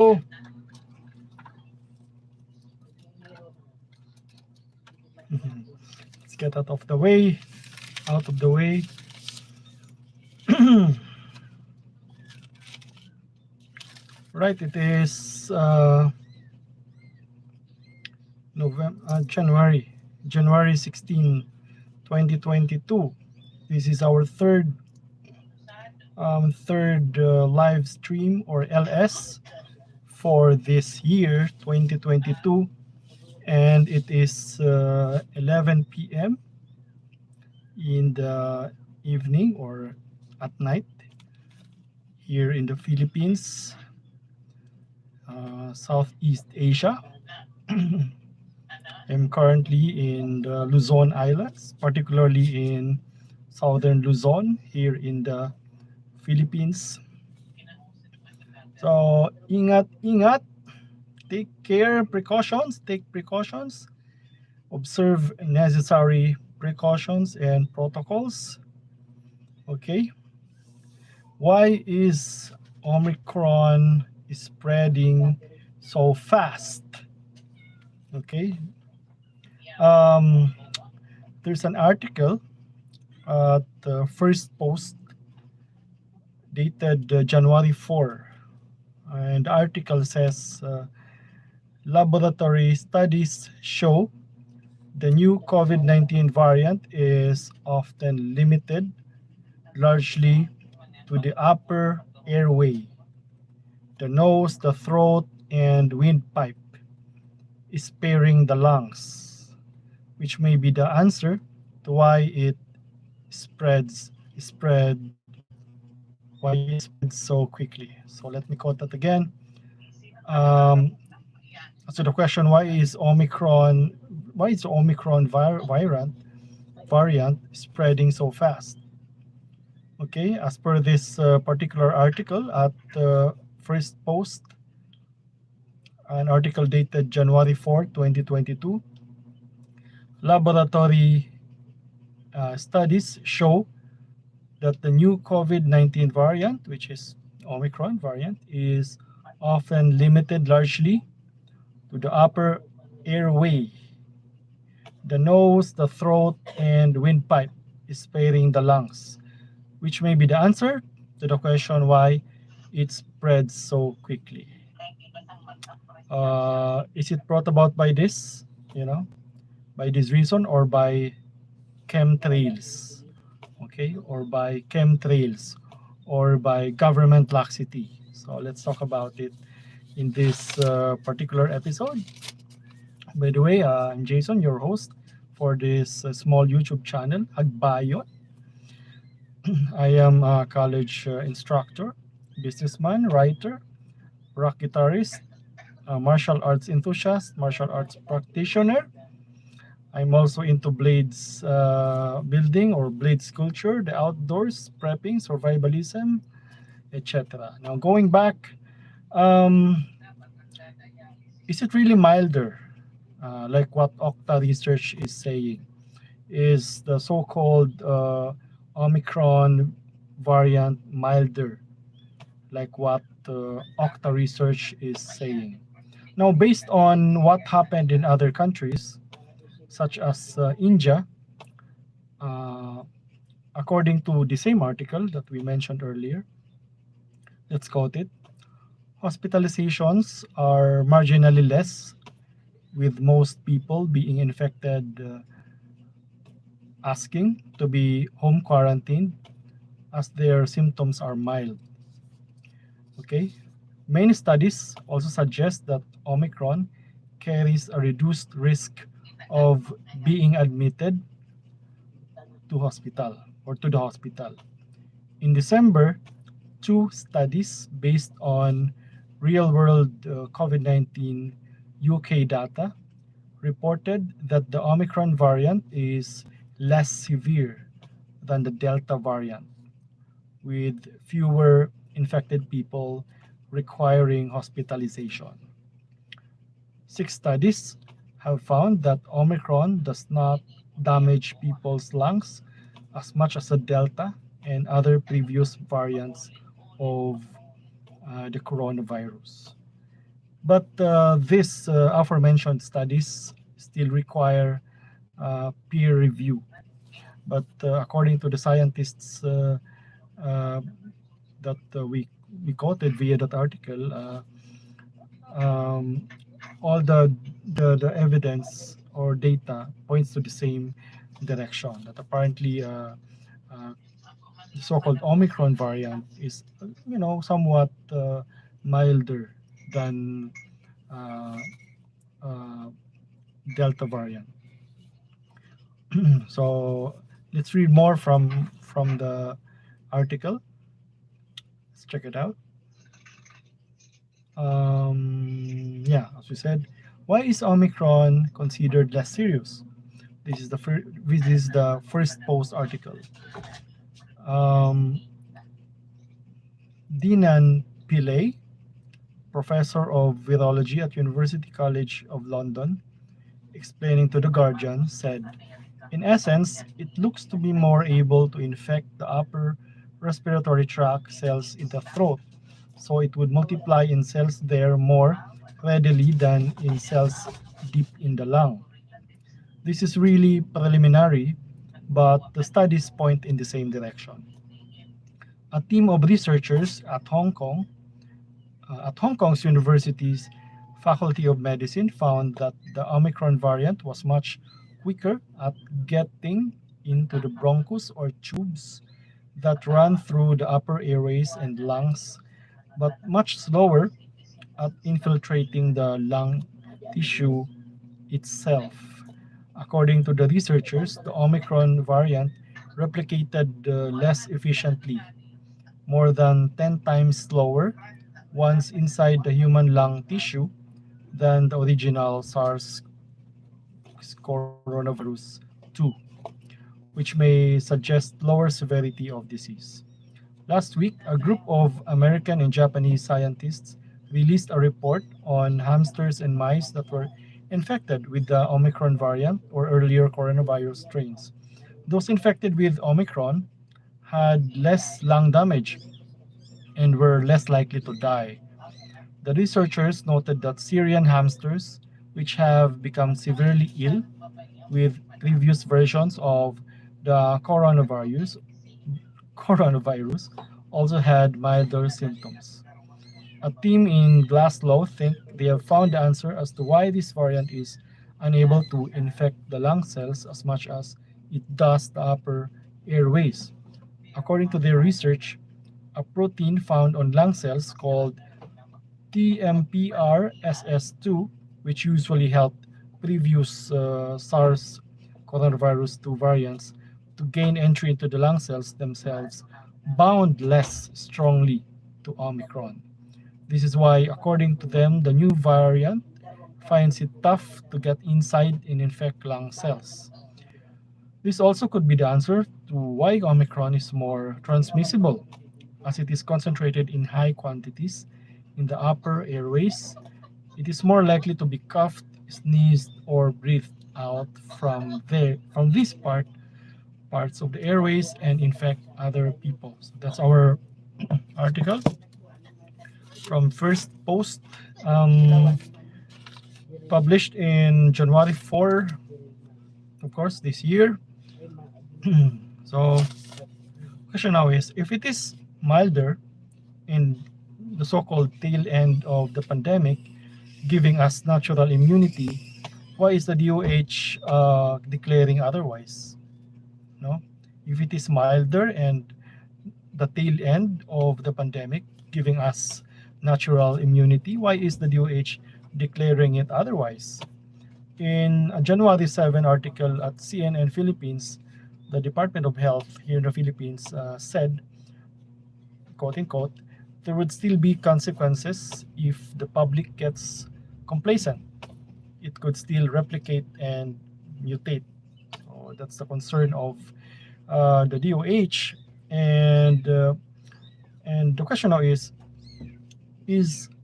Let's get out of the way. Out of the way. Right, it is January 16, 2022. This is our third live stream, or LS, for this year 2022, and it is 11 p.m. in the evening or at night here in the Philippines, Southeast Asia. I'm currently in the Luzon Islands, particularly in southern Luzon here in the Philippines. So, ingat, take care, take precautions, observe necessary precautions and protocols. Okay. Why is Omicron spreading so fast? Okay. There's an article at the first post dated January 4, and the article says laboratory studies show the new COVID-19 variant is often limited largely to the upper airway, the nose, the throat, and windpipe, sparing the lungs, which may be the answer to why it spreads so quickly. So let me quote that again. So the question, why is Omicron variant spreading so fast? Okay, as per this particular article at the first post, an article dated January 4, 2022, laboratory studies show that the new COVID-19 variant, which is Omicron variant, is often limited largely to the upper airway, the nose, the throat, and windpipe, sparing the lungs, which may be the answer to the question why it spreads so quickly. Is it brought about by this, by this reason, or by chemtrails? Okay, or by chemtrails, or by government laxity. So let's talk about it in this particular episode. By the way, I'm Jason, your host for this small YouTube channel, Hagbayon. I am a college instructor, businessman, writer, rock guitarist, martial arts enthusiast, martial arts practitioner. I'm also into blades building or blade sculpture, the outdoors, prepping, survivalism, etc. Now, going back, is it really milder? Like what OCTA Research is saying, is the so-called Omicron variant milder, like what OCTA Research is saying? Now, based on what happened in other countries, such as India, according to the same article that we mentioned earlier, let's quote it, hospitalizations are marginally less, with most people being infected asking to be home quarantined as their symptoms are mild. Okay, many studies also suggest that Omicron carries a reduced risk of being admitted to hospital or to the hospital. In December, two studies based on real-world COVID-19 UK data reported that the Omicron variant is less severe than the Delta variant, with fewer infected people requiring hospitalization. 6 studies have found that Omicron does not damage people's lungs as much as the Delta and other previous variants of the coronavirus. But this aforementioned studies still require peer review. But according to the scientists uh, that we quoted via that article, um, all the evidence or data points to the same direction. That apparently uh, the so-called Omicron variant is, somewhat milder than uh, uh, Delta variant. So let's read more from the article. Let's check it out. Yeah, as we said, why is Omicron considered less serious? This is the first post article. Um, Dinan Pillay, professor of virology at University College of London, explaining to The Guardian, said, in essence, it looks to be more able to infect the upper respiratory tract cells in the throat, so it would multiply in cells there more readily than in cells deep in the lung. This is really preliminary, but the studies point in the same direction. A team of researchers at Hong Kong's university's Faculty of Medicine found that the Omicron variant was much quicker at getting into the bronchus or tubes that run through the upper airways and lungs, but much slower at infiltrating the lung tissue itself. According to the researchers, the Omicron variant replicated less efficiently, more than 10 times slower once inside the human lung tissue than the original SARS coronavirus 2, which may suggest lower severity of disease. Last week, a group of American and Japanese scientists released a report on hamsters and mice that were infected with the Omicron variant or earlier coronavirus strains. Those infected with Omicron had less lung damage and were less likely to die. The researchers noted that Syrian hamsters, which have become severely ill with previous versions of the coronavirus also had milder symptoms. A team in Glasgow think they have found the answer as to why this variant is unable to infect the lung cells as much as it does the upper airways. According to their research, a protein found on lung cells called TMPRSS2, which usually helped previous SARS coronavirus 2 variants to gain entry into the lung cells themselves, bound less strongly to Omicron. This is why, according to them, the new variant finds it tough to get inside and infect lung cells. This also could be the answer to why Omicron is more transmissible, as it is concentrated in high quantities in the upper airways. It is more likely to be coughed, sneezed, or breathed out from these parts of the airways and infect other people. So that's our article from First Post, published in January 4, of course, this year. So, question now is, if it is milder in the so-called tail end of the pandemic, giving us natural immunity, why is the DOH declaring otherwise? No, if it is milder and the tail end of the pandemic, giving us natural immunity, why is the DOH declaring it otherwise? In a January 7 article at CNN Philippines, the Department of Health here in the Philippines said, quote unquote, there would still be consequences if the public gets complacent. It could still replicate and mutate. So that's the concern of the DOH. And the question now is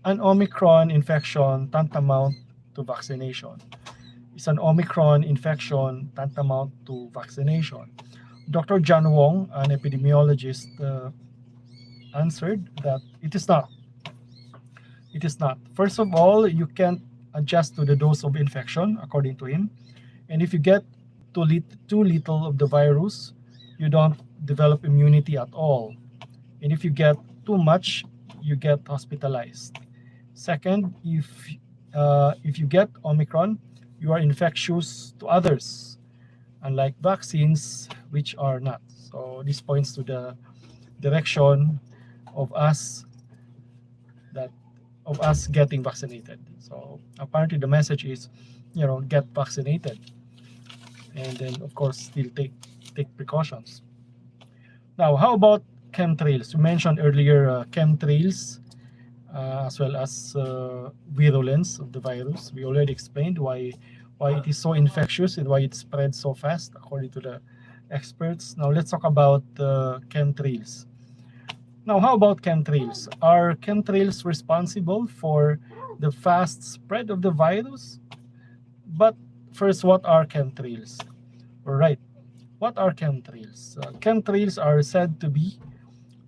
an Omicron infection tantamount to vaccination? Is an Omicron infection tantamount to vaccination? Dr. John Wong, an epidemiologist, answered that it is not. It is not. First of all, you can't adjust to the dose of infection, according to him. And if you get too little of the virus, you don't develop immunity at all. And if you get too much, you get hospitalized. Second, if you get Omicron, you are infectious to others, unlike vaccines, which are not. So this points to the direction of us that of us getting vaccinated. So apparently the message is, get vaccinated, and then of course still take precautions. Now, how about chemtrails? You mentioned earlier chemtrails, as well as virulence of the virus. We already explained why it is so infectious and why it spreads so fast, according to the experts. Now let's talk about chemtrails. Now, how about chemtrails? Are chemtrails responsible for the fast spread of the virus? But first, what are chemtrails? All right, what are chemtrails? Chemtrails are said to be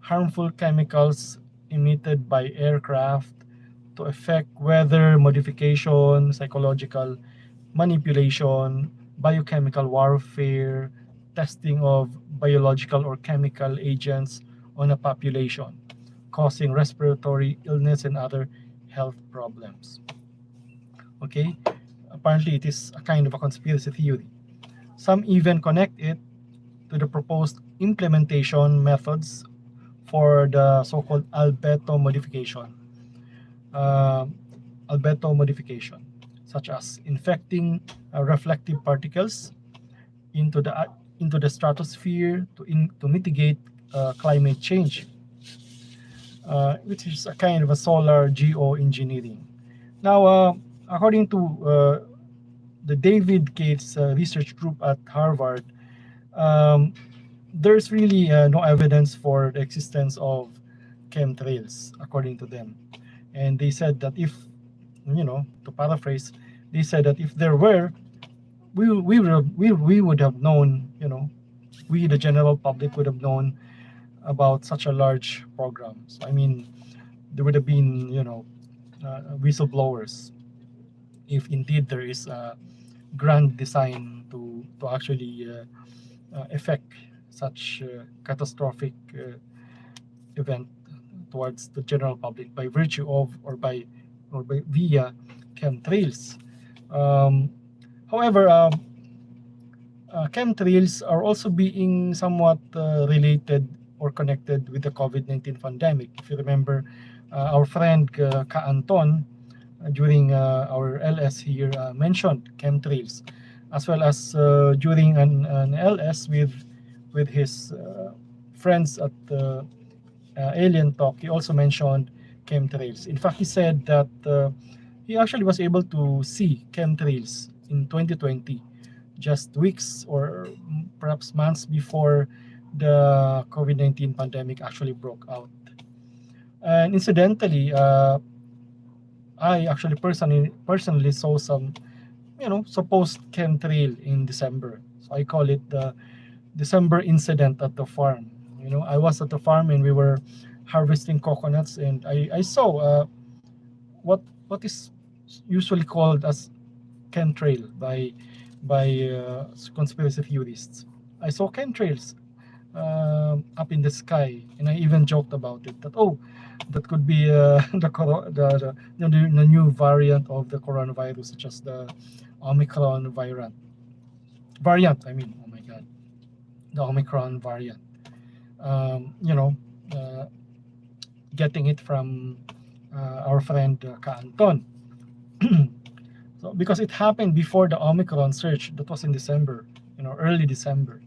harmful chemicals emitted by aircraft to affect weather modification, psychological manipulation, biochemical warfare, testing of biological or chemical agents on a population, causing respiratory illness and other health problems. Okay, apparently it is a kind of a conspiracy theory. Some even connect it to the proposed implementation methods for the so-called albedo modification. Albedo modification, such as infecting reflective particles into the stratosphere to mitigate climate change, which is a kind of a solar geoengineering. Now, according to the David Cates research group at Harvard, there's really no evidence for the existence of chemtrails, according to them. And they said that if, to paraphrase, they said that if there were, we would have known, we, the general public, would have known about such a large program. So, I mean, there would have been, whistleblowers if indeed there is a grand design to actually affect such catastrophic event towards the general public by virtue of or by via chemtrails. However, chemtrails are also being somewhat related or connected with the COVID-19 pandemic. If you remember, our friend Ka Anton during our LS here mentioned chemtrails, as well as during an LS with his friends at Alien Talk. He also mentioned chemtrails. In fact, he said that he actually was able to see chemtrails in 2020, just weeks or perhaps months before the COVID-19 pandemic actually broke out. And incidentally, I actually personally saw some, supposed chemtrail in December. So I call it the December incident at the farm. I was at the farm and we were harvesting coconuts, and I saw what is usually called as chemtrail by conspiracy theorists. I saw chemtrails up in the sky, and I even joked about it, that that could be the new variant of the coronavirus, such as the Omicron variant. I mean, oh my God, the Omicron variant. Getting it from our friend Ka Anton. So because it happened before the Omicron surge, that was in December, early December.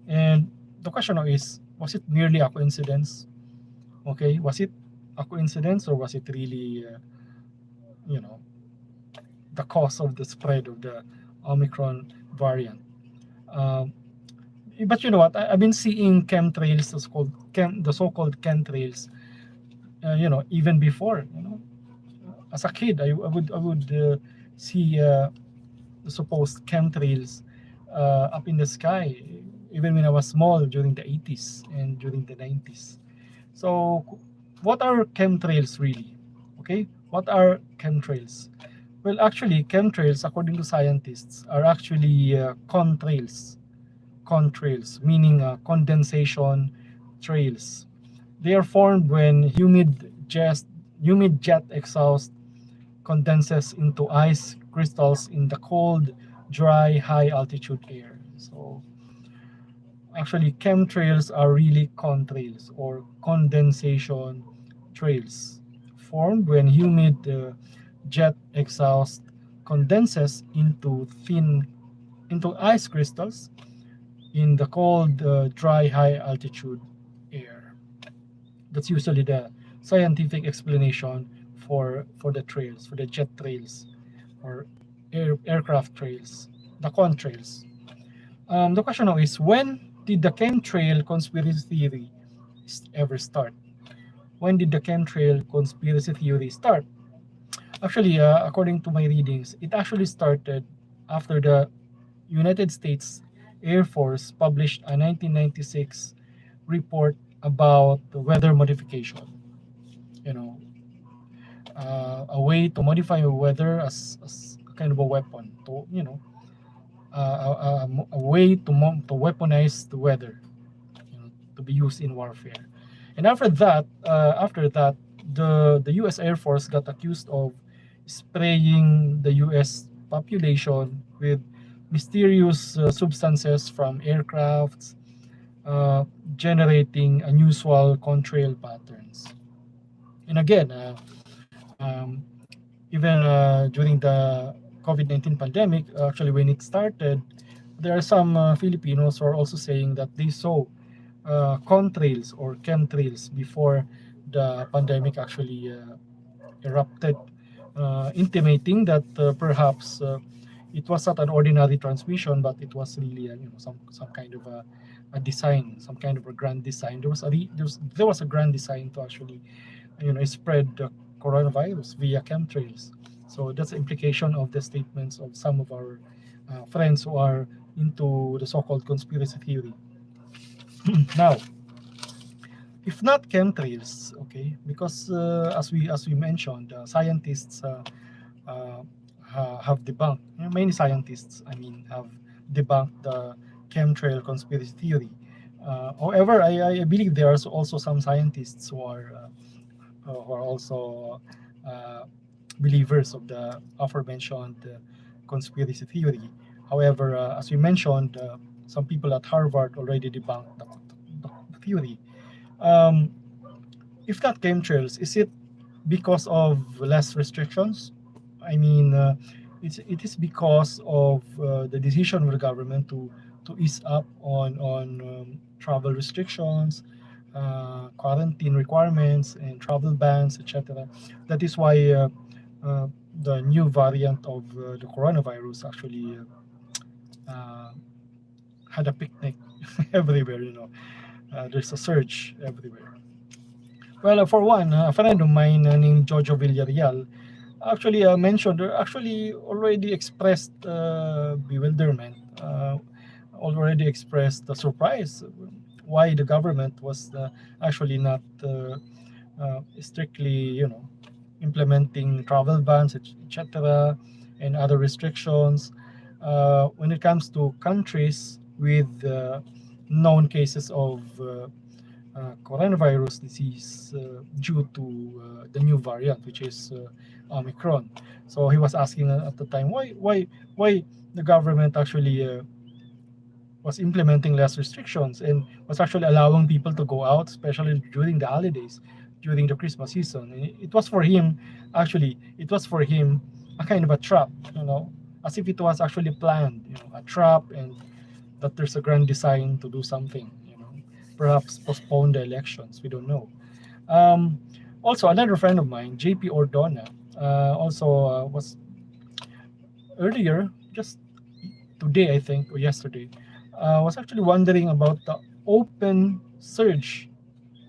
And the question now is, was it merely a coincidence? Okay, was it a coincidence, or was it really, the cause of the spread of the Omicron variant? But you know what? I've been seeing chemtrails, the so-called chemtrails, even before. As a kid, I would see the supposed chemtrails up in the sky, even when I was small, during the 80s and during the 90s. So, what are chemtrails really? Okay, What are chemtrails? Well, actually, chemtrails, according to scientists, are actually contrails. Contrails, meaning condensation trails. They are formed when humid jet exhaust condenses into ice crystals in the cold, dry, high altitude air. So actually, chemtrails are really contrails or condensation trails formed when humid jet exhaust condenses into ice crystals in the cold, dry, high altitude air. That's usually the scientific explanation for the trails, for the jet trails or aircraft trails, the contrails. The question now is, when did the chemtrail conspiracy theory ever start? When did the chemtrail conspiracy theory start? Actually, according to my readings, it actually started after the United States Air Force published a 1996 report about the weather modification. You know, a way to modify weather as a kind of a weapon to, a way to weaponize the weather, to be used in warfare. And after that, the U.S. Air Force got accused of spraying the U.S. population with mysterious substances from aircrafts, uh, generating unusual contrail patterns. And again, um, even during the COVID-19 pandemic, actually when it started, there are some Filipinos who are also saying that they saw contrails or chemtrails before the pandemic actually erupted, intimating that perhaps it was not an ordinary transmission, but it was really some kind of a design, some kind of a grand design. There was a grand design to actually spread the coronavirus via chemtrails. So that's the implication of the statements of some of our friends who are into the so-called conspiracy theory. Now, if not chemtrails, okay, because as we mentioned, scientists have debunked. Many scientists, I mean, have debunked the chemtrail conspiracy theory. However, I believe there are also some scientists who are also believers of the aforementioned conspiracy theory. However, as we mentioned, some people at Harvard already debunked the theory. Um, if not chemtrails, is it because of less restrictions? I mean, it is because of the decision of the government to ease up on travel restrictions, quarantine requirements, and travel bans, etc. That is why uh, the new variant of the coronavirus actually had a picnic everywhere. There's a surge everywhere. Well, for one, a friend of mine named Jojo Villarreal actually mentioned, or actually already expressed bewilderment, already expressed the surprise why the government was actually not strictly, implementing travel bans, etc., and other restrictions when it comes to countries with known cases of coronavirus disease due to the new variant, which is Omicron. So he was asking at the time why the government actually was implementing less restrictions and was actually allowing people to go out, especially during the holidays, during the Christmas season. And it was for him, actually, it was for him a kind of a trap, as if it was actually planned, a trap, and that there's a grand design to do something, perhaps postpone the elections. We don't know. Um, Also, another friend of mine, JP Ordona, also was earlier, just today, I think, or yesterday, was actually wondering about the open surge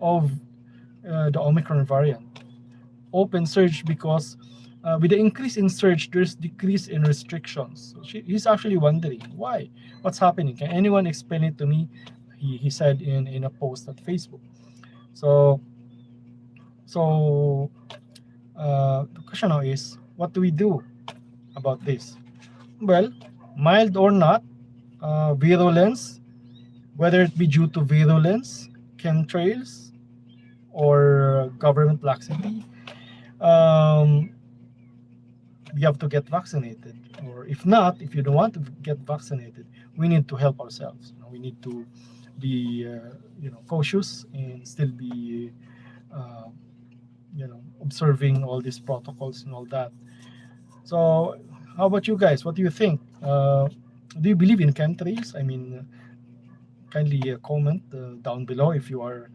of the Omicron variant. Open surge because with the increase in surge, there's decrease in restrictions. So he's actually wondering why, what's happening. Can anyone explain it to me? He said in a post at Facebook. So The question now is, what do we do about this? Well, mild or not, virulence, whether it be due to virulence, chemtrails, or government laxity, um, we have to get vaccinated. Or if not, if you don't want to get vaccinated, we need to help ourselves. We need to be, cautious and still be, uh, observing all these protocols and all that. So, how about you guys? What do you think? Do you believe in chemtrails? I mean, kindly comment down below if you are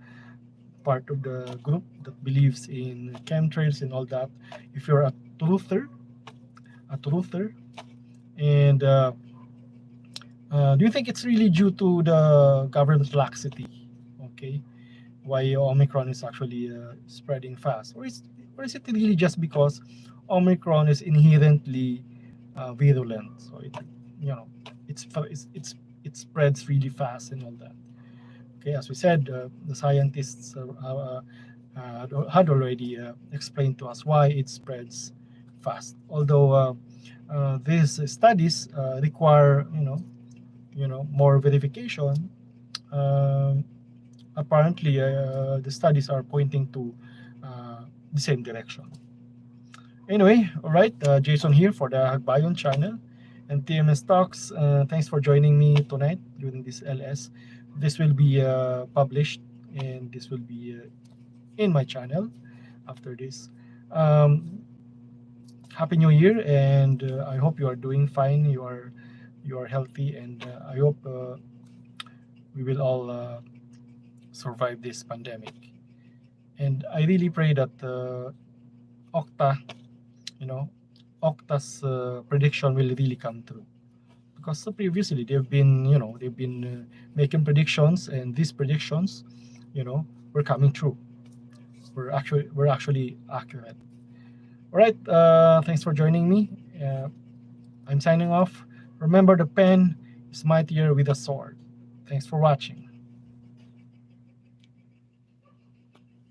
part of the group that believes in chemtrails and all that. If you're a truther, and do you think it's really due to the government laxity? Okay, why Omicron is actually spreading fast, or is it really just because Omicron is inherently virulent? So you know, it spreads really fast and all that. Okay, as we said, the scientists had already explained to us why it spreads fast. Although these studies require, more verification. Um, Apparently, the studies are pointing to the same direction. Anyway, all right, Jason here for the Hagbayon Channel and TMS Talks. Thanks for joining me tonight during this LS. This will be published, and this will be in my channel after this. Happy New Year, and I hope you are doing fine. You are healthy, and I hope we will all survive this pandemic. And I really pray that OCTA, you know, OCTA's prediction will really come true, because previously they've been making predictions, and these predictions, were coming true. We're actually accurate. All right, thanks for joining me. I'm signing off. Remember, the pen is mightier with a sword. Thanks for watching.